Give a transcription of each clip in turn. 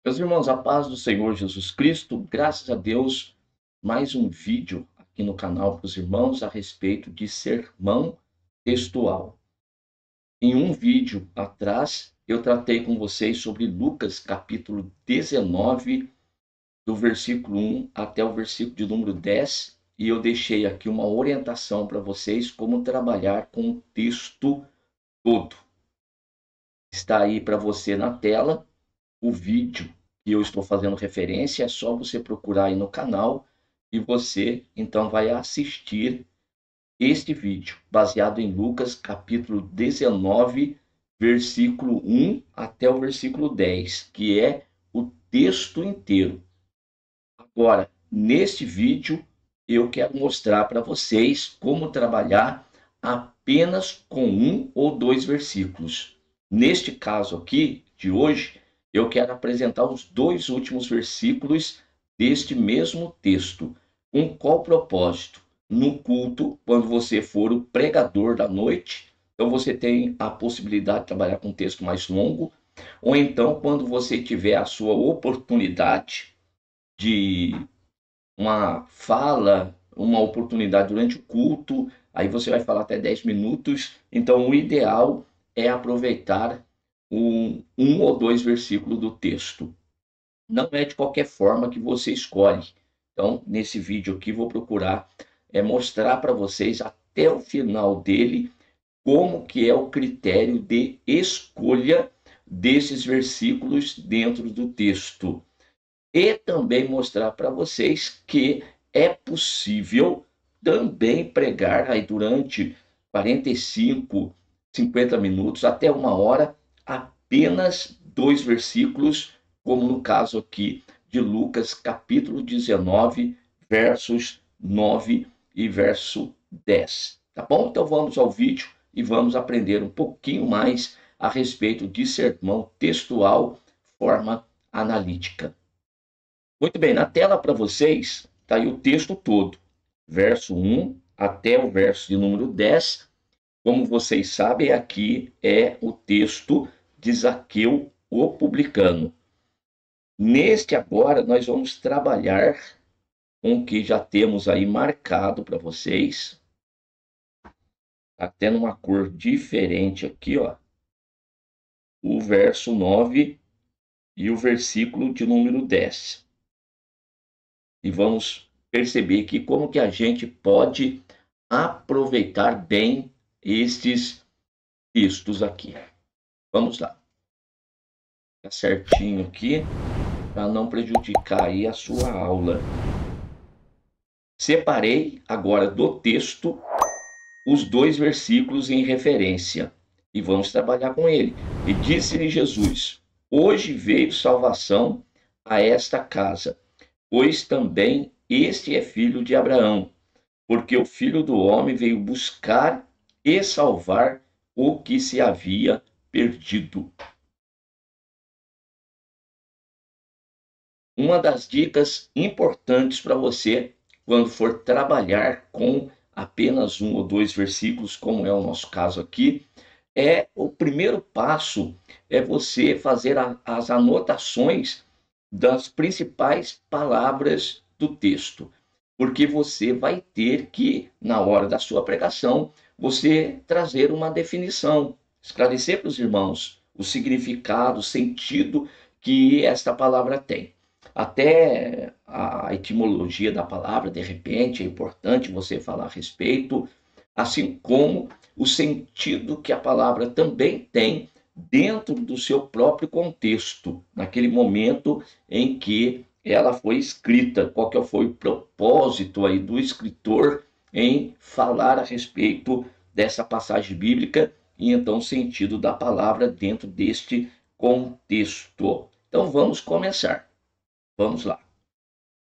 Meus irmãos, a paz do Senhor Jesus Cristo, graças a Deus, mais um vídeo aqui no canal para os irmãos a respeito de sermão textual. Em um vídeo atrás, eu tratei com vocês sobre Lucas capítulo 19, do versículo 1 até o versículo de número 10, e eu deixei aqui uma orientação para vocês como trabalhar com o texto todo. Está aí para você na tela o vídeo que eu estou fazendo referência, é só você procurar aí no canal e você então vai assistir este vídeo, baseado em Lucas capítulo 19, versículo 1 até o versículo 10, que é o texto inteiro. Agora, neste vídeo, eu quero mostrar para vocês como trabalhar apenas com um ou dois versículos. Neste caso aqui, de hoje, eu quero apresentar os dois últimos versículos deste mesmo texto. Com qual propósito? No culto, quando você for o pregador da noite, então você tem a possibilidade de trabalhar com um texto mais longo, ou então quando você tiver a sua oportunidade de uma fala, uma oportunidade durante o culto, aí você vai falar até 10 minutos. Então, o ideal é aproveitar um ou dois versículos do texto. Não é de qualquer forma que você escolhe. Então, nesse vídeo aqui, vou procurar mostrar para vocês até o final dele como que é o critério de escolha desses versículos dentro do texto e também mostrar para vocês que é possível também pregar aí durante 45, 50 minutos, até uma hora, apenas dois versículos, como no caso aqui de Lucas, capítulo 19, versos 9 e verso 10. Tá bom? Então vamos ao vídeo e vamos aprender um pouquinho mais a respeito de sermão textual, forma analítica. Muito bem, na tela para vocês está aí o texto todo, verso 1 até o verso de número 10. Como vocês sabem, aqui é o texto de Zaqueu, o publicano. Neste agora, nós vamos trabalhar com o que já temos aí marcado para vocês, até numa cor diferente aqui, ó, o verso 9 e o versículo de número 10. E vamos perceber aqui como que a gente pode aproveitar bem estes textos aqui. Vamos lá. Tá certinho aqui para não prejudicar aí a sua aula. Separei agora do texto os dois versículos em referência e vamos trabalhar com ele. E disse-lhe Jesus: Hoje veio salvação a esta casa, pois também este é filho de Abraão, porque o Filho do Homem veio buscar e salvar o que se havia perdido. Uma das dicas importantes para você, quando for trabalhar com apenas um ou dois versículos, como é o nosso caso aqui, é o primeiro passo é você fazer as anotações das principais palavras do texto, porque você vai ter que, na hora da sua pregação, você trazer uma definição, esclarecer para os irmãos o significado, o sentido que esta palavra tem. Até a etimologia da palavra, de repente, é importante você falar a respeito, assim como o sentido que a palavra também tem dentro do seu próprio contexto, naquele momento em que ela foi escrita, qual que foi o propósito aí do escritor em falar a respeito dessa passagem bíblica e então o sentido da palavra dentro deste contexto. Então vamos começar. Vamos lá.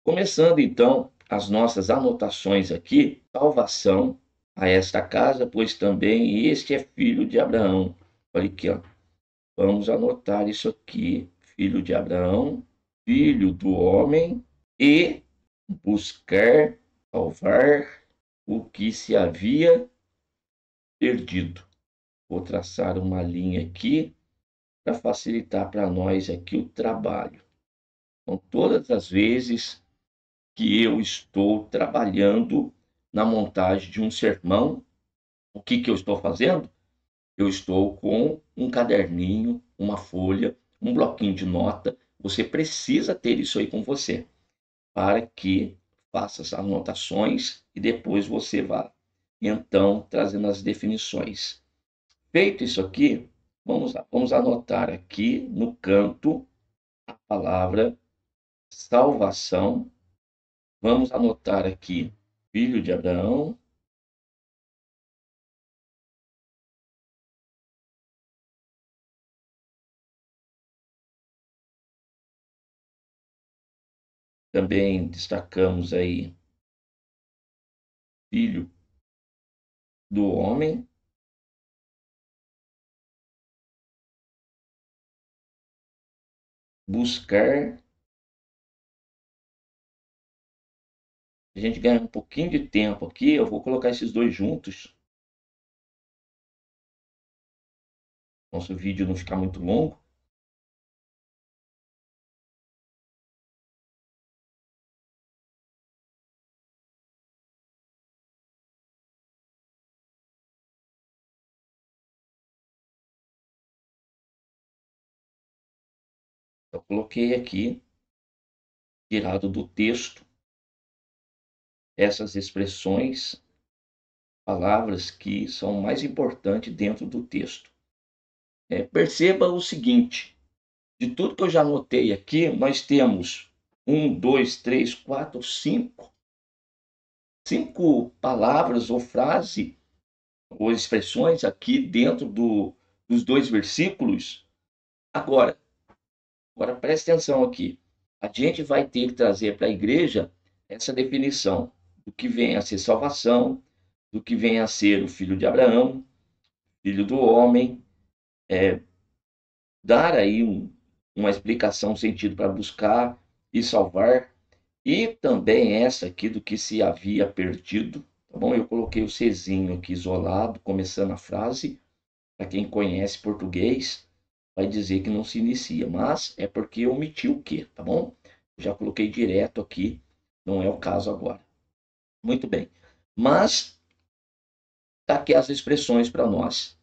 Começando então as nossas anotações aqui, salvação a esta casa, pois também este é filho de Abraão. Olha aqui, ó. Vamos anotar isso aqui. Filho de Abraão, filho do homem e buscar salvar o que se havia perdido. Vou traçar uma linha aqui para facilitar para nós aqui o trabalho. Então, todas as vezes que eu estou trabalhando na montagem de um sermão, o que eu estou fazendo? Eu estou com um caderninho, uma folha, um bloquinho de nota. Você precisa ter isso aí com você, para que faça as anotações e depois você vá, então, trazendo as definições. Feito isso aqui, vamos anotar aqui no canto a palavra salvação. Vamos anotar aqui filho de Abraão. Também destacamos aí filho do homem. Buscar. A gente ganha um pouquinho de tempo aqui. Eu vou colocar esses dois juntos. Nosso vídeo não ficar muito longo. Eu coloquei aqui, tirado do texto, essas expressões, palavras que são mais importantes dentro do texto. Perceba o seguinte: de tudo que eu já anotei aqui, nós temos 1, 2, 3, 4, 5 palavras ou frase ou expressões aqui dentro dos dois versículos. Agora preste atenção aqui. A gente vai ter que trazer para a igreja essa definição do que vem a ser salvação, do que vem a ser o filho de Abraão, filho do homem, dar aí uma explicação, um sentido para buscar e salvar, e também essa aqui do que se havia perdido, tá bom? Eu coloquei o Czinho aqui isolado, começando a frase, para quem conhece português, vai dizer que não se inicia, mas é porque eu omiti o que, tá bom? Já coloquei direto aqui, não é o caso agora. Muito bem. Mas tá aqui as expressões para nós.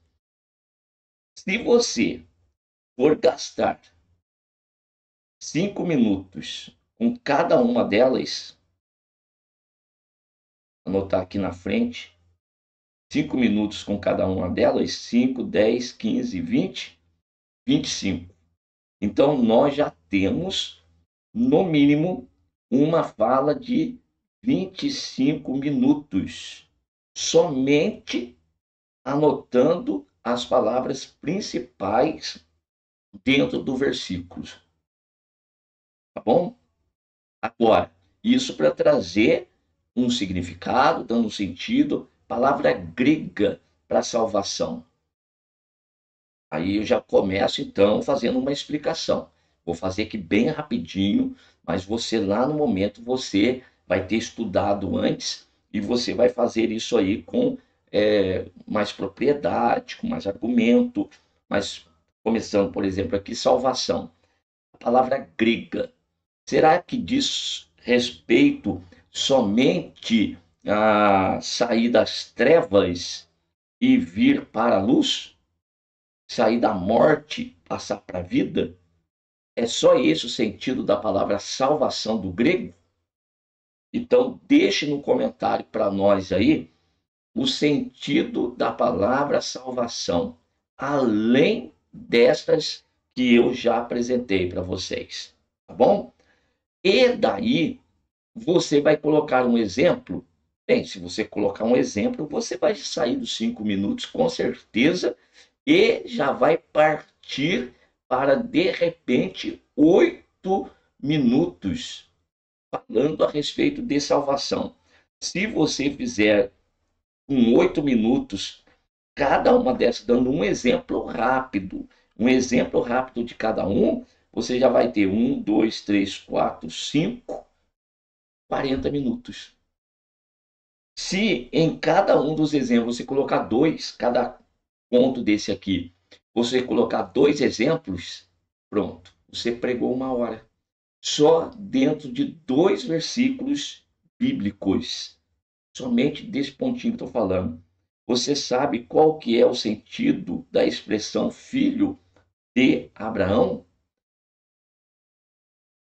Se você for gastar 5 minutos com cada uma delas, anotar aqui na frente, 5 minutos com cada uma delas, 5, 10, 15, 20, 25. Então, nós já temos, no mínimo, uma fala de 25 minutos, somente anotando as palavras principais dentro do versículo. Tá bom? Agora, isso para trazer um significado, dando sentido, palavra grega para salvação. Aí eu já começo, então, fazendo uma explicação. Vou fazer aqui bem rapidinho, mas você lá no momento, você vai ter estudado antes e você vai fazer isso aí com mais propriedade, com mais argumento, mas começando, por exemplo, aqui, salvação. A palavra grega, será que diz respeito somente a sair das trevas e vir para a luz? Sair da morte, passar para a vida? É só esse o sentido da palavra salvação do grego? Então, deixe no comentário para nós aí o sentido da palavra salvação, além destas que eu já apresentei para vocês, tá bom? E daí, você vai colocar um exemplo. Bem, se você colocar um exemplo, você vai sair dos 5 minutos, com certeza, e já vai partir para, de repente, 8 minutos falando a respeito de salvação. Se você fizer com 8 minutos, cada uma dessas, dando um exemplo rápido de cada um, você já vai ter 1, 2, 3, 4, 5, 40 minutos. Se em cada um dos exemplos você colocar dois, cada ponto desse aqui, você colocar 2 exemplos, pronto, você pregou 1 hora. só dentro de 2 versículos bíblicos. Somente desse pontinho que estou falando. Você sabe qual que é o sentido da expressão filho de Abraão?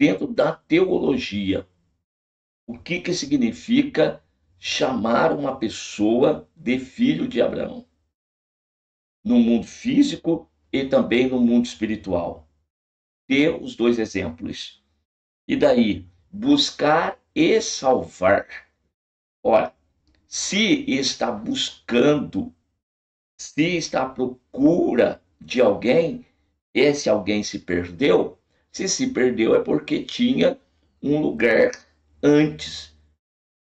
Dentro da teologia, o que que significa chamar uma pessoa de filho de Abraão? No mundo físico e também no mundo espiritual. Dê os 2 exemplos. E daí, buscar e salvar. Ora, se está buscando, se está à procura de alguém, esse alguém se perdeu. Se perdeu é porque tinha um lugar antes.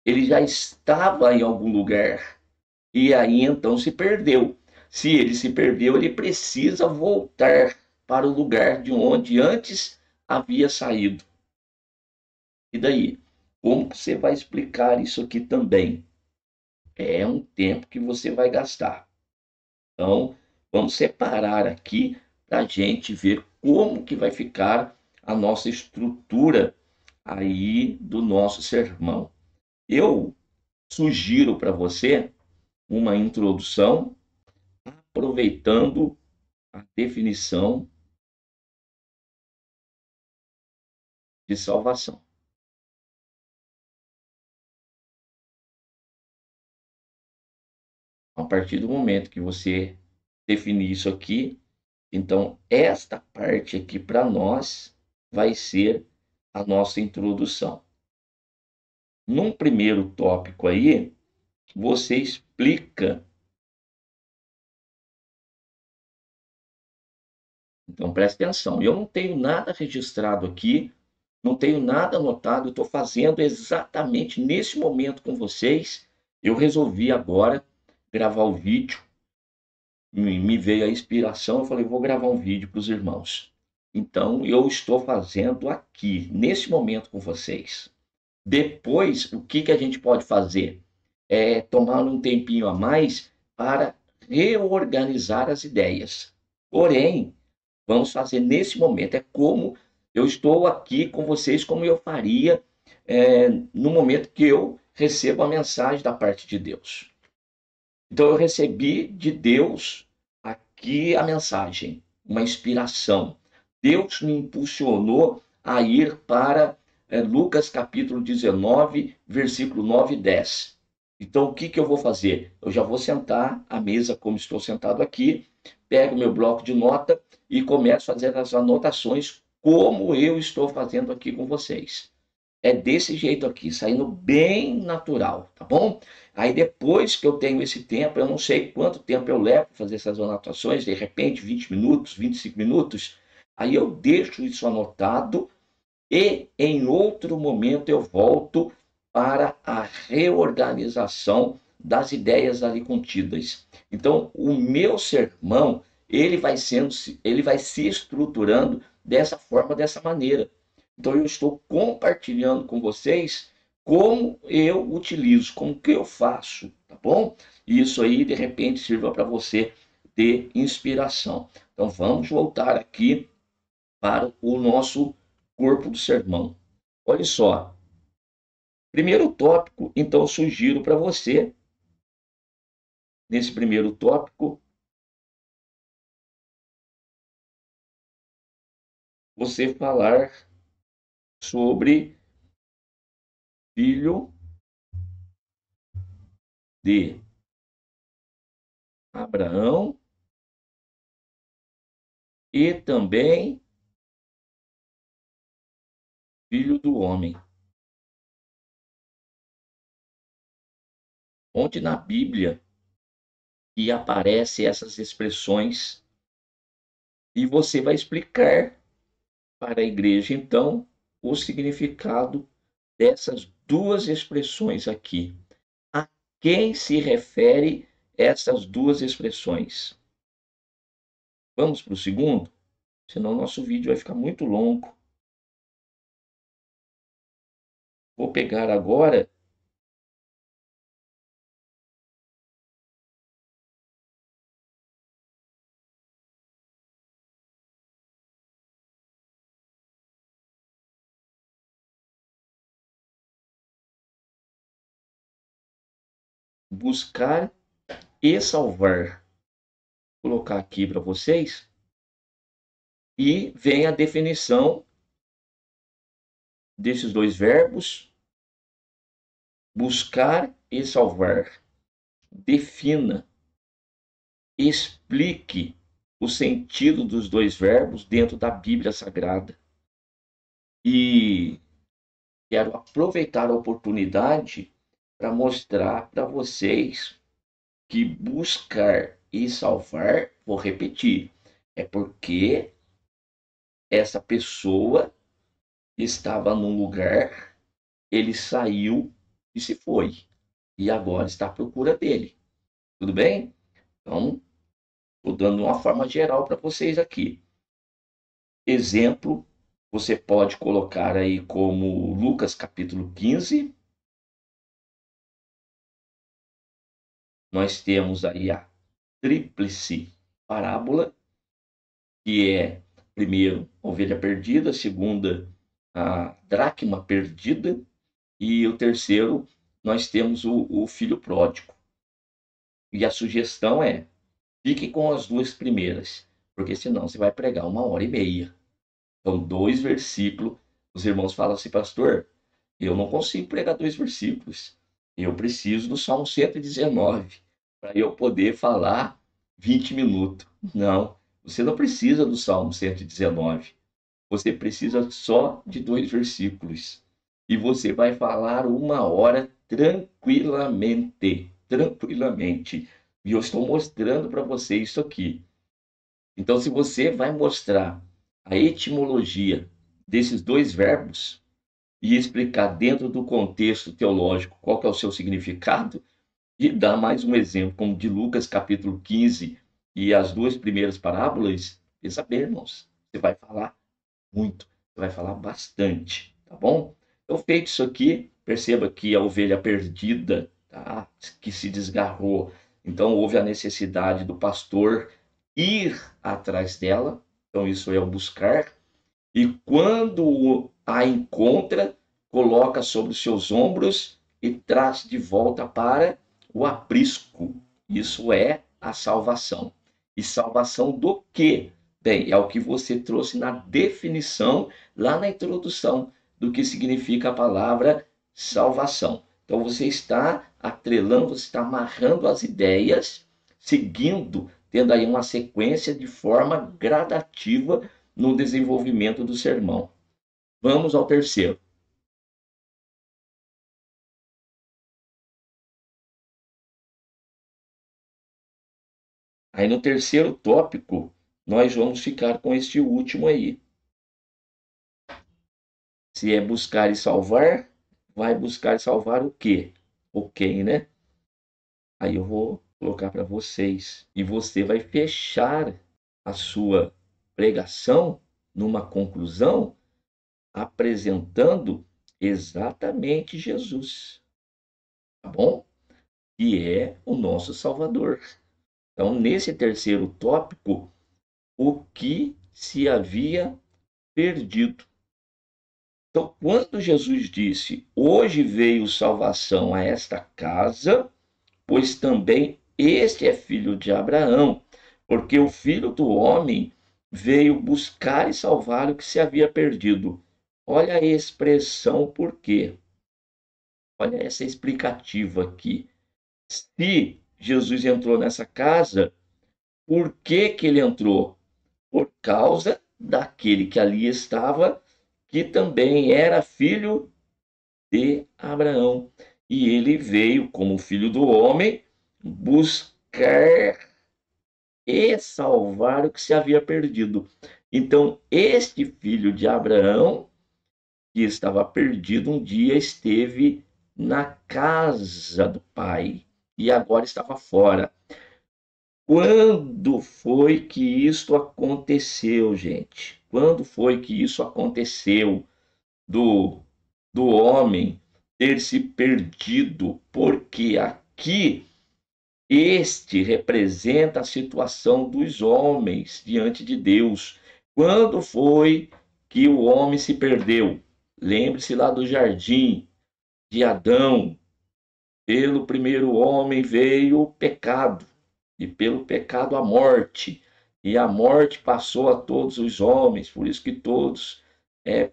Ele já estava em algum lugar e aí então se perdeu. Se ele se perdeu, ele precisa voltar para o lugar de onde antes havia saído. E daí? Como você vai explicar isso aqui também? É um tempo que você vai gastar. Então, vamos separar aqui para a gente ver como que vai ficar a nossa estrutura aí do nosso sermão. Eu sugiro para você uma introdução aproveitando a definição de salvação. A partir do momento que você definir isso aqui, então esta parte aqui para nós vai ser a nossa introdução. Num primeiro tópico aí, você explica. Então preste atenção, eu não tenho nada registrado aqui, não tenho nada anotado, estou fazendo exatamente nesse momento com vocês. Eu resolvi agora gravar o vídeo, me veio a inspiração, eu falei, vou gravar um vídeo para os irmãos. Então eu estou fazendo aqui, nesse momento com vocês. Depois, o que que a gente pode fazer? É tomar um tempinho a mais para reorganizar as ideias. Porém, vamos fazer nesse momento. É como eu estou aqui com vocês, como eu faria no momento que eu recebo a mensagem da parte de Deus. Então, eu recebi de Deus aqui a mensagem, uma inspiração. Deus me impulsionou a ir para Lucas capítulo 19, versículo 9 e 10. Então, o que que eu vou fazer? Eu já vou sentar à mesa como estou sentado aqui, pego meu bloco de nota e começo a fazer as anotações como eu estou fazendo aqui com vocês. É desse jeito aqui, saindo bem natural, tá bom? Aí depois que eu tenho esse tempo, eu não sei quanto tempo eu levo para fazer essas anotações, de repente 20 minutos, 25 minutos, aí eu deixo isso anotado e em outro momento eu volto para a reorganização das ideias ali contidas. Então, o meu sermão, ele vai se estruturando dessa forma, dessa maneira. Então, eu estou compartilhando com vocês como eu utilizo, como que eu faço, tá bom? E isso aí, de repente, sirva para você ter inspiração. Então, vamos voltar aqui para o nosso corpo do sermão. Olha só, primeiro tópico, então, eu sugiro para você, nesse primeiro tópico, você falar sobre filho de Abraão e também filho do homem. Onde na Bíblia que aparecem essas expressões e você vai explicar para a igreja, então, o significado dessas duas expressões aqui. A quem se refere essas duas expressões? Vamos para o segundo? Senão nosso vídeo vai ficar muito longo. Vou pegar agora buscar e salvar. Vou colocar aqui para vocês. E vem a definição desses dois verbos, buscar e salvar. Defina, explique o sentido dos dois verbos dentro da Bíblia Sagrada. E quero aproveitar a oportunidade para mostrar para vocês que buscar e salvar, vou repetir, é porque essa pessoa estava num lugar, ele saiu e se foi. E agora está à procura dele. Tudo bem? Então, estou dando uma forma geral para vocês aqui. Exemplo, você pode colocar aí como Lucas capítulo 15. Nós temos aí a tríplice parábola, que é, primeiro, a ovelha perdida, segunda, a dracma perdida, e o terceiro, nós temos o filho pródigo. E a sugestão é, fique com as duas primeiras, porque senão você vai pregar 1h30. Então, 2 versículos, os irmãos falam assim, pastor, eu não consigo pregar 2 versículos. Eu preciso do Salmo 119 para eu poder falar 20 minutos. Não, você não precisa do Salmo 119. Você precisa só de 2 versículos. E você vai falar 1h tranquilamente. Tranquilamente. E eu estou mostrando para você isso aqui. Então, se você vai mostrar a etimologia desses dois verbos e explicar dentro do contexto teológico qual que é o seu significado, e dar mais um exemplo, como de Lucas capítulo 15 e as 2 primeiras parábolas, pensa bem, irmãos, você vai falar muito, você vai falar bastante, tá bom? Então, feito isso aqui, perceba que a ovelha perdida, tá? Que se desgarrou, então houve a necessidade do pastor ir atrás dela, então isso é o buscar, e quando a encontra, coloca sobre os seus ombros e traz de volta para o aprisco. Isso é a salvação. E salvação do quê? Bem, é o que você trouxe na definição, lá na introdução, do que significa a palavra salvação. Então você está atrelando, você está amarrando as ideias, seguindo, tendo aí uma sequência de forma gradativa no desenvolvimento do sermão. Vamos ao terceiro. Aí no terceiro tópico, nós vamos ficar com este último aí. Se é buscar e salvar, vai buscar e salvar o quê? O quem, né? Aí eu vou colocar para vocês. E você vai fechar a sua pregação numa conclusão apresentando exatamente Jesus, tá bom? Que é o nosso Salvador. Então, nesse terceiro tópico, o que se havia perdido. Então, quando Jesus disse: hoje veio salvação a esta casa, pois também este é filho de Abraão, porque o filho do homem veio buscar e salvar o que se havia perdido. Olha a expressão por quê. Olha essa explicativa aqui. Se Jesus entrou nessa casa, por que que ele entrou? Por causa daquele que ali estava, que também era filho de Abraão. E ele veio, como filho do homem, buscar e salvar o que se havia perdido. Então, este filho de Abraão, que estava perdido, um dia esteve na casa do pai e agora estava fora. Quando foi que isso aconteceu, gente? Quando foi que isso aconteceu do homem ter se perdido? Porque aqui este representa a situação dos homens diante de Deus. Quando foi que o homem se perdeu? Lembre-se lá do jardim de Adão. Pelo primeiro homem veio o pecado, e pelo pecado a morte. E a morte passou a todos os homens, por isso que todos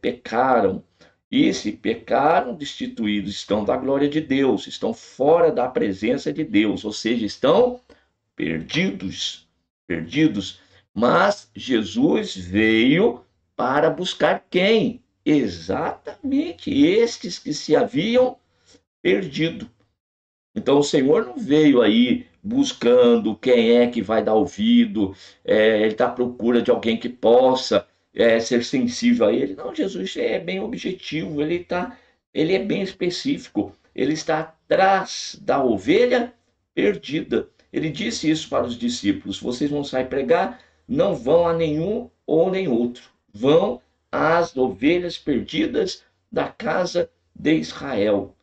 pecaram. E se pecaram, destituídos estão da glória de Deus, estão fora da presença de Deus, ou seja, estão perdidos, perdidos. Mas Jesus veio para buscar quem? Exatamente estes que se haviam perdido. Então o Senhor não veio aí buscando quem é que vai dar ouvido, ele está à procura de alguém que possa ser sensível a ele. Não, Jesus é bem objetivo, ele é bem específico, ele está atrás da ovelha perdida. Ele disse isso para os discípulos: vocês vão sair pregar, não vão a nenhum ou nem outro, vão às ovelhas perdidas da casa de Israel.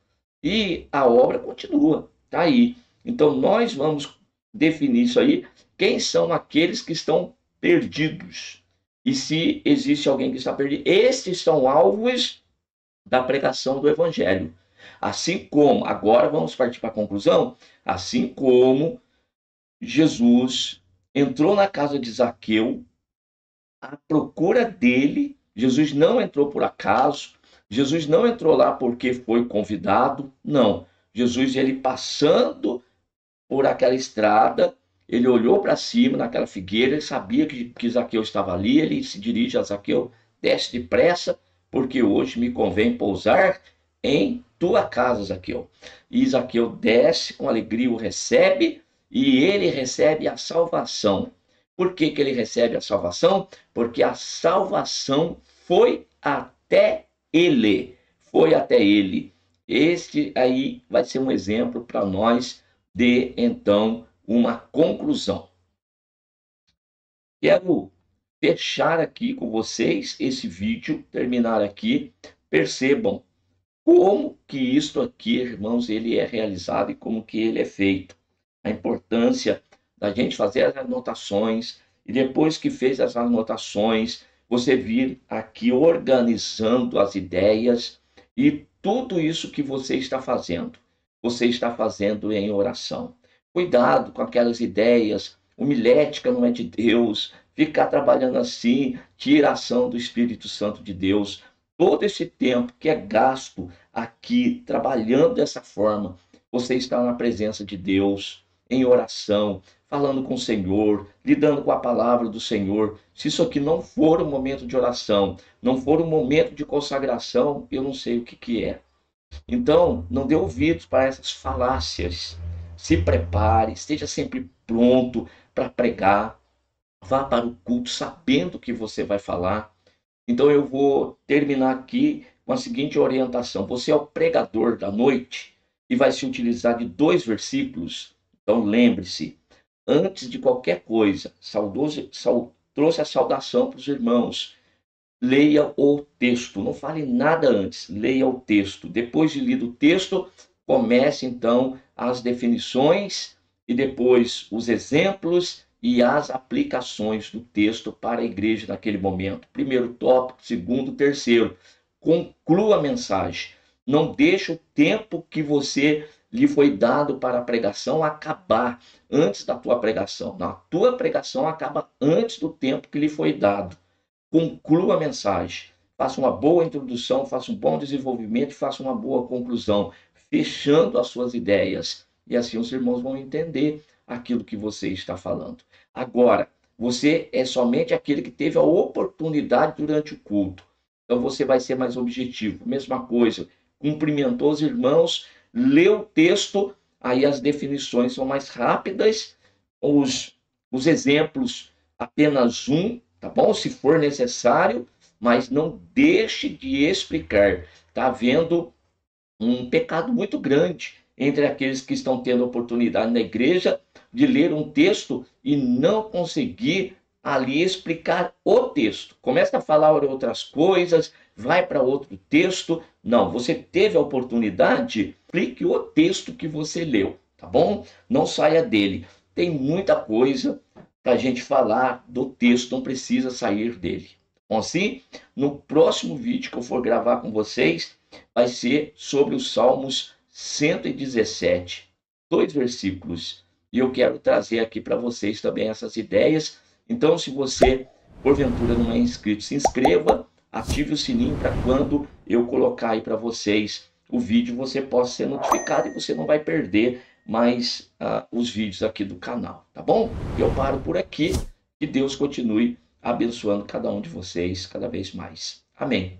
E a obra continua, tá aí. Então nós vamos definir isso aí, quem são aqueles que estão perdidos. E se existe alguém que está perdido, estes são alvos da pregação do evangelho. Assim como, agora vamos partir para a conclusão, assim como Jesus entrou na casa de Zaqueu, à procura dele, Jesus não entrou por acaso, Jesus não entrou lá porque foi convidado, não. Jesus, ele passando por aquela estrada, ele olhou para cima naquela figueira, ele sabia que Zaqueu estava ali, ele se dirige a Zaqueu: desce depressa, porque hoje me convém pousar em tua casa, Zaqueu. E Zaqueu desce, com alegria o recebe, e ele recebe a salvação. Por que ele recebe a salvação? Porque a salvação foi até ele. Foi até ele. Este aí vai ser um exemplo para nós de, então, uma conclusão. Quero fechar aqui com vocês esse vídeo, terminar aqui. Percebam como que isto aqui, irmãos, ele é realizado e como que ele é feito. A importância da gente fazer as anotações e depois que fez as anotações, você vir aqui organizando as ideias e tudo isso que você está fazendo em oração. Cuidado com aquelas ideias, homilética não é de Deus, ficar trabalhando assim, tira a ação do Espírito Santo de Deus. Todo esse tempo que é gasto aqui, trabalhando dessa forma, você está na presença de Deus, em oração, falando com o Senhor, lidando com a palavra do Senhor. Se isso aqui não for um momento de oração, não for um momento de consagração, eu não sei o que é. Então, não dê ouvidos para essas falácias. Se prepare, esteja sempre pronto para pregar. Vá para o culto sabendo o que você vai falar. Então eu vou terminar aqui com a seguinte orientação: você é o pregador da noite e vai se utilizar de 2 versículos. Então lembre-se, antes de qualquer coisa, trouxe a saudação para os irmãos. Leia o texto, não fale nada antes, leia o texto. Depois de lido o texto, comece então as definições e depois os exemplos e as aplicações do texto para a igreja naquele momento. Primeiro tópico, segundo, terceiro. Conclua a mensagem. Não deixe o tempo que você lhe foi dado para a pregação acabar antes da tua pregação. A tua pregação acaba antes do tempo que lhe foi dado. Conclua a mensagem. Faça uma boa introdução, faça um bom desenvolvimento e faça uma boa conclusão, fechando as suas ideias. E assim os irmãos vão entender aquilo que você está falando. Agora, você é somente aquele que teve a oportunidade durante o culto. Então você vai ser mais objetivo. Mesma coisa, cumprimentou os irmãos, leu o texto, aí as definições são mais rápidas, os exemplos apenas um, tá bom? Se for necessário, mas não deixe de explicar. Está havendo um pecado muito grande entre aqueles que estão tendo oportunidade na igreja de ler um texto e não conseguir ali explicar o texto. Começa a falar outras coisas, vai para outro texto. Não, você teve a oportunidade, explique o texto que você leu, tá bom? Não saia dele. Tem muita coisa para a gente falar do texto, não precisa sair dele. Bom, assim, no próximo vídeo que eu for gravar com vocês, vai ser sobre os Salmos 117, 2 versículos. E eu quero trazer aqui para vocês também essas ideias. Então, se você, porventura, não é inscrito, se inscreva, ative o sininho para quando eu colocar aí para vocês o vídeo, você possa ser notificado e você não vai perder mais os vídeos aqui do canal, tá bom? Eu paro por aqui. Que Deus continue abençoando cada um de vocês cada vez mais. Amém.